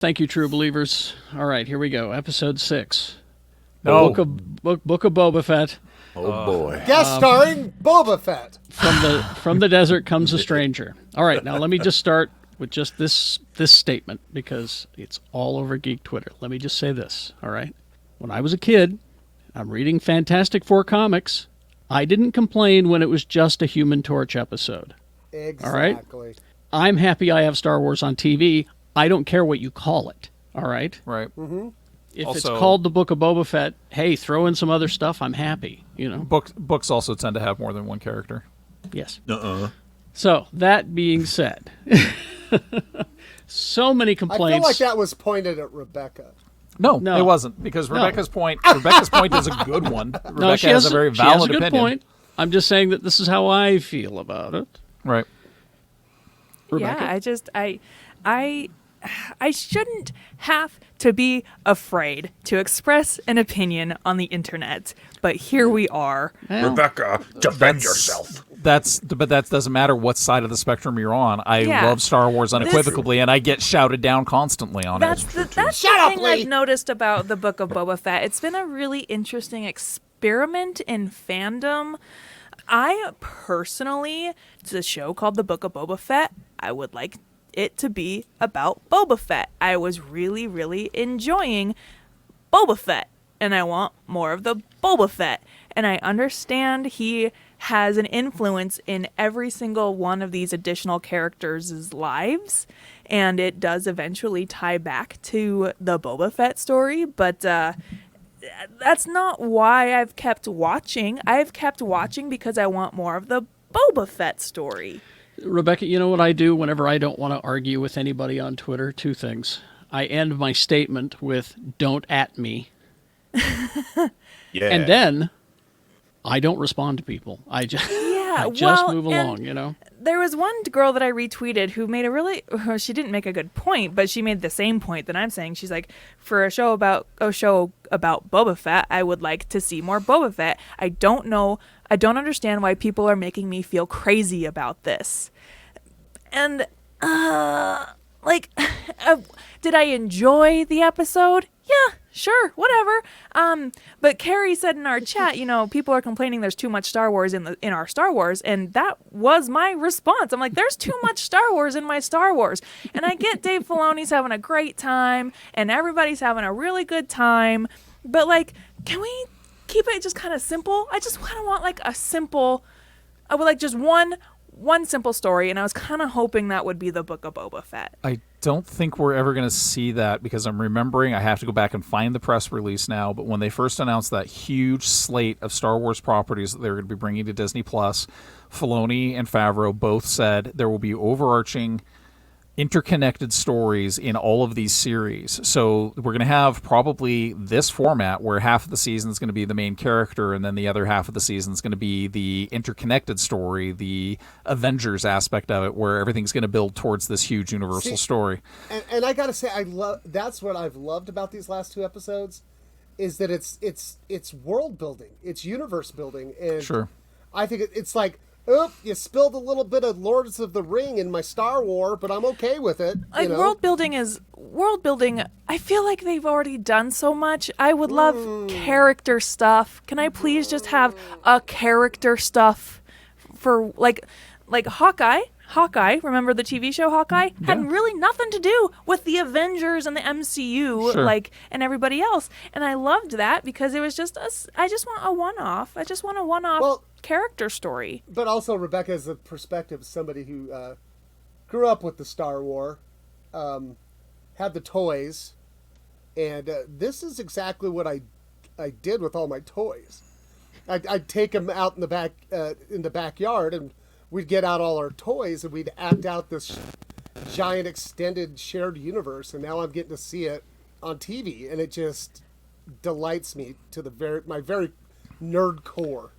Thank you, true believers. All right, here we go. Episode 6. No. Book of Boba Fett. Oh boy. Guest starring Boba Fett. From the desert comes a stranger. All right, now let me just start with just this statement because it's all over geek Twitter. Let me just say this, all right? When I was a kid, I'm reading Fantastic Four comics. I didn't complain when it was just a Human Torch episode. Exactly. All right? I'm happy I have Star Wars on TV. I don't care what you call it, all right? Right. Mm-hmm. If also, it's called the Book of Boba Fett, hey, throw in some other stuff, I'm happy, you know? Books also tend to have more than one character. Yes. Uh-uh. So, that being said, so many complaints. I feel like that was pointed at Rebecca. No, No. it wasn't, because Rebecca's point is a good one. Rebecca she has a very she has valid a good opinion. point. I'm just saying that this is how I feel about it. Right. Rebecca? Yeah, I shouldn't have to be afraid to express an opinion on the internet, but here we are. Well, Rebecca, defend yourself. But that doesn't matter what side of the spectrum you're on. I love Star Wars unequivocally, and I get shouted down constantly on That's it. the Shut up, thing Leigh. I've noticed about the Book of Boba Fett. It's been a really interesting experiment in fandom. I personally, it's a show called the Book of Boba Fett. I would like it to be about Boba Fett. I was really, really enjoying Boba Fett, and I want more of the Boba Fett. And I understand he has an influence in every single one of these additional characters' lives, and it does eventually tie back to the Boba Fett story, but that's not why I've kept watching. I've kept watching because I want more of the Boba Fett story. Rebecca, you know what I do whenever I don't want to argue with anybody on Twitter? Two things. I end my statement with, don't at me. Yeah. And then I don't respond to people. I just move along, you know? There was one girl that I retweeted who made she didn't make a good point, but she made the same point that I'm saying. She's like, for a show about Boba Fett, I would like to see more Boba Fett. I don't understand why people are making me feel crazy about this. And did I enjoy the episode? Yeah, sure, whatever. But Kerry said in our chat, people are complaining there's too much Star Wars in our Star Wars, and that was my response. I'm like, there's too much Star Wars in my Star Wars. And I get Dave Filoni's having a great time, and everybody's having a really good time, but can we keep it just kind of simple? I just kind of want I would like just one simple story, and I was kind of hoping that would be the Book of Boba Fett. I don't think we're ever going to see that, because I'm remembering, I have to go back and find the press release now, but when they first announced that huge slate of Star Wars properties that they were going to be bringing to Disney+, Filoni and Favreau both said there will be overarching interconnected stories in all of these series. So we're going to have probably this format where half of the season is going to be the main character, and then the other half of the season is going to be the interconnected story, the Avengers aspect of it, where everything's going to build towards this huge universal story. And I gotta say, that's what I've loved about these last two episodes, is that it's world building, it's universe building, and Sure. I think it's like, oh, you spilled a little bit of Lords of the Ring in my Star Wars, but I'm okay with it. World building. I feel like they've already done so much. I would love character stuff. Can I please just have a character stuff for like Hawkeye? Hawkeye, remember the TV show Hawkeye? Yeah. Had really nothing to do with the Avengers and the MCU, Sure. and everybody else. And I loved that because it was just I just want a one-off. I just want a one-off character story. But also, Rebecca has a perspective of somebody who grew up with the Star Wars, had the toys, and this is exactly what I did with all my toys. I'd take them out in the backyard, and we'd get out all our toys, and we'd act out this giant extended shared universe. And now I'm getting to see it on TV, and it just delights me to my very nerd core.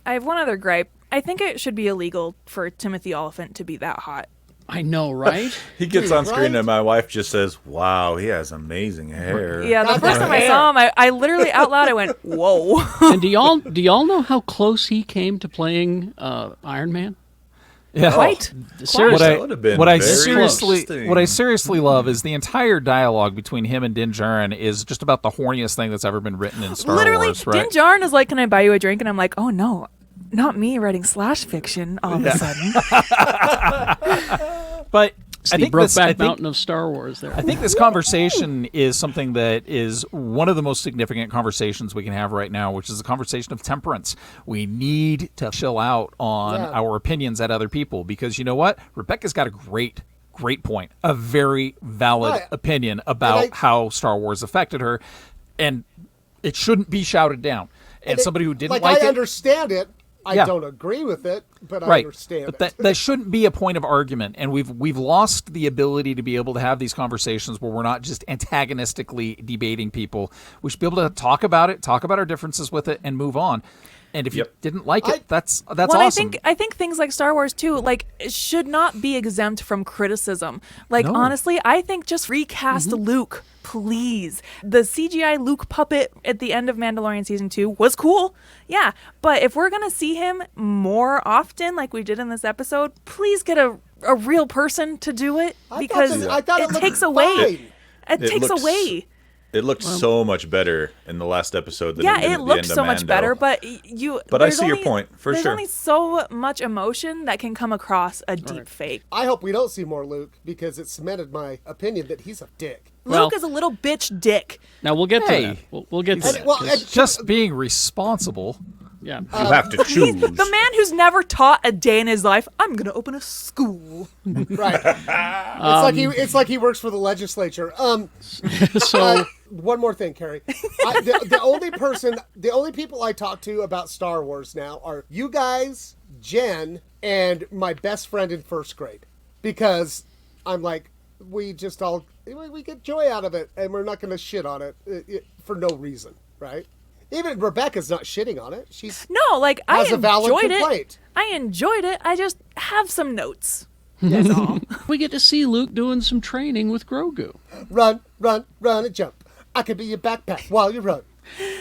I have one other gripe. I think it should be illegal for Timothy Olyphant to be that hot. I know, right? He gets on screen Right? and my wife just says, wow, he has amazing hair. Yeah, the God, first time I saw him, I literally out loud I went, "Whoa!" And do y'all know how close he came to playing Iron Man? Yeah. Quite. Seriously. That would have been what I very seriously love is the entire dialogue between him and Din Djarin is just about the horniest thing that's ever been written in Star Literally, Wars, right? Din Djarin is like, "Can I buy you a drink?" And I'm like, "Oh no, not me writing slash fiction all of a sudden." But It's I the think this, Brokeback Mountain of Star Wars there. I think this conversation is something that is one of the most significant conversations we can have right now, which is a conversation of temperance. We need to chill out on our opinions at other people because you know what? Rebecca's got a great point, a very valid opinion about how Star Wars affected her, and it shouldn't be shouted down. And somebody who didn't like it... I understand it. I don't agree with it, but I understand but it. that shouldn't be a point of argument, and we've lost the ability to be able to have these conversations where we're not just antagonistically debating people. We should be able to talk about it, talk about our differences with it, and move on. And if you didn't like it, that's awesome. I think things like Star Wars too, like, should not be exempt from criticism. Like, honestly, I think just recast Luke, please. The CGI Luke puppet at the end of Mandalorian Season 2 was cool. Yeah, but if we're going to see him more often like we did in this episode, please get a real person to do it because it takes away. It takes away. It looked so much better in the last episode than it looked so much better, but I see your point, for there's sure. only so much emotion that can come across a deep fake. I hope we don't see more Luke because it cemented my opinion that he's a dick. Luke is a little bitch dick. Now we'll get to that. We'll get to that. Well, 'cause- Just being responsible. yeah. You have to choose. The man who's never taught a day in his life, I'm going to open a school. Right. It's like he works for the legislature. So One more thing, Kerry. The only people I talk to about Star Wars now are you guys, Jen, and my best friend in first grade. Because I'm like, we get joy out of it, and we're not going to shit on it for no reason, right? Even Rebecca's not shitting on it. I has a valid enjoyed complaint. it. I enjoyed it. I just have some notes. That's all. we get to see Luke doing some training with Grogu. Run, and jump. I could be your backpack while you run.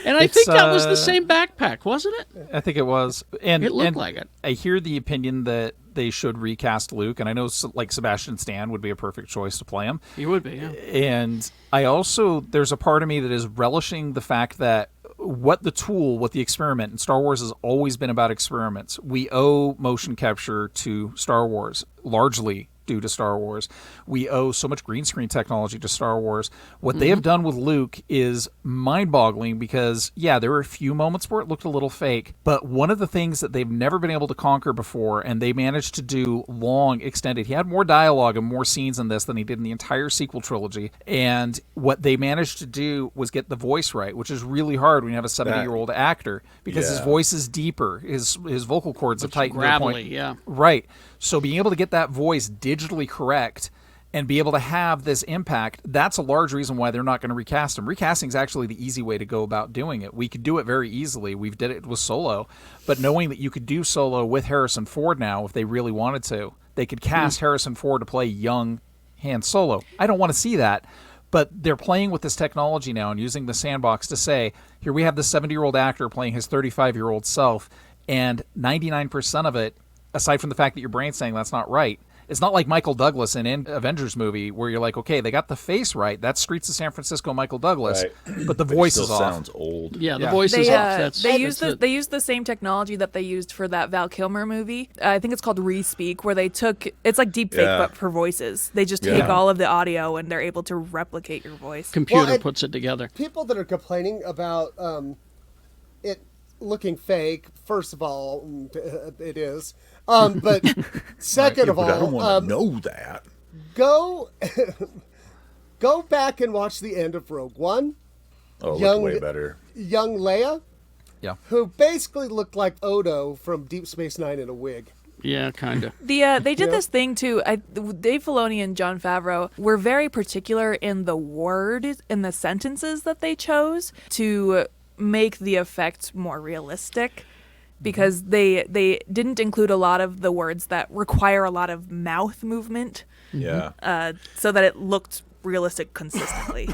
And I think that was the same backpack, wasn't it? I think it was. And It looked like it. I hear the opinion that they should recast Luke, and I know like Sebastian Stan would be a perfect choice to play him. He would be, yeah. And there's a part of me that is relishing the fact that what the experiment, and Star Wars has always been about experiments. We owe motion capture to Star Wars, largely due to Star Wars. We owe so much green screen technology to Star Wars. What they have done with Luke is mind-boggling because, there were a few moments where it looked a little fake, but one of the things that they've never been able to conquer before, and they managed to do long, extended, he had more dialogue and more scenes in this than he did in the entire sequel trilogy, and what they managed to do was get the voice right, which is really hard when you have a 70-year-old actor, because his voice is deeper, his vocal cords have tightened to a point. Gravelly, yeah. Right. So being able to get that voice digitally correct and be able to have this impact, that's a large reason why they're not going to recast him. Recasting is actually the easy way to go about doing it. We could do it very easily. We've did it with Solo. But knowing that you could do Solo with Harrison Ford now, if they really wanted to, they could cast Harrison Ford to play young Han Solo. I don't want to see that. But they're playing with this technology now and using the sandbox to say, here we have this 70-year-old actor playing his 35-year-old self, and 99% of it, aside from the fact that your brain's saying that's not right, it's not like Michael Douglas in Avengers movie where you're like, okay, they got the face right. That's Streets of San Francisco Michael Douglas, but the voice is off. Sounds old. Yeah, the voice is off. They used the same technology that they used for that Val Kilmer movie. I think it's called Respeak, where it's like deepfake but for voices. They just take all of the audio and they're able to replicate your voice. Computer puts it together. People that are complaining about it looking fake, first of all, it is. But second of all, I don't want to know that. Go back and watch the end of Rogue One. Oh, looked way better. Young Leia, who basically looked like Odo from Deep Space Nine in a wig. Yeah, kind of. They did this thing too. Dave Filoni and Jon Favreau were very particular in the sentences that they chose to make the effect more realistic. Because they didn't include a lot of the words that require a lot of mouth movement. Yeah. So that it looked realistic consistently.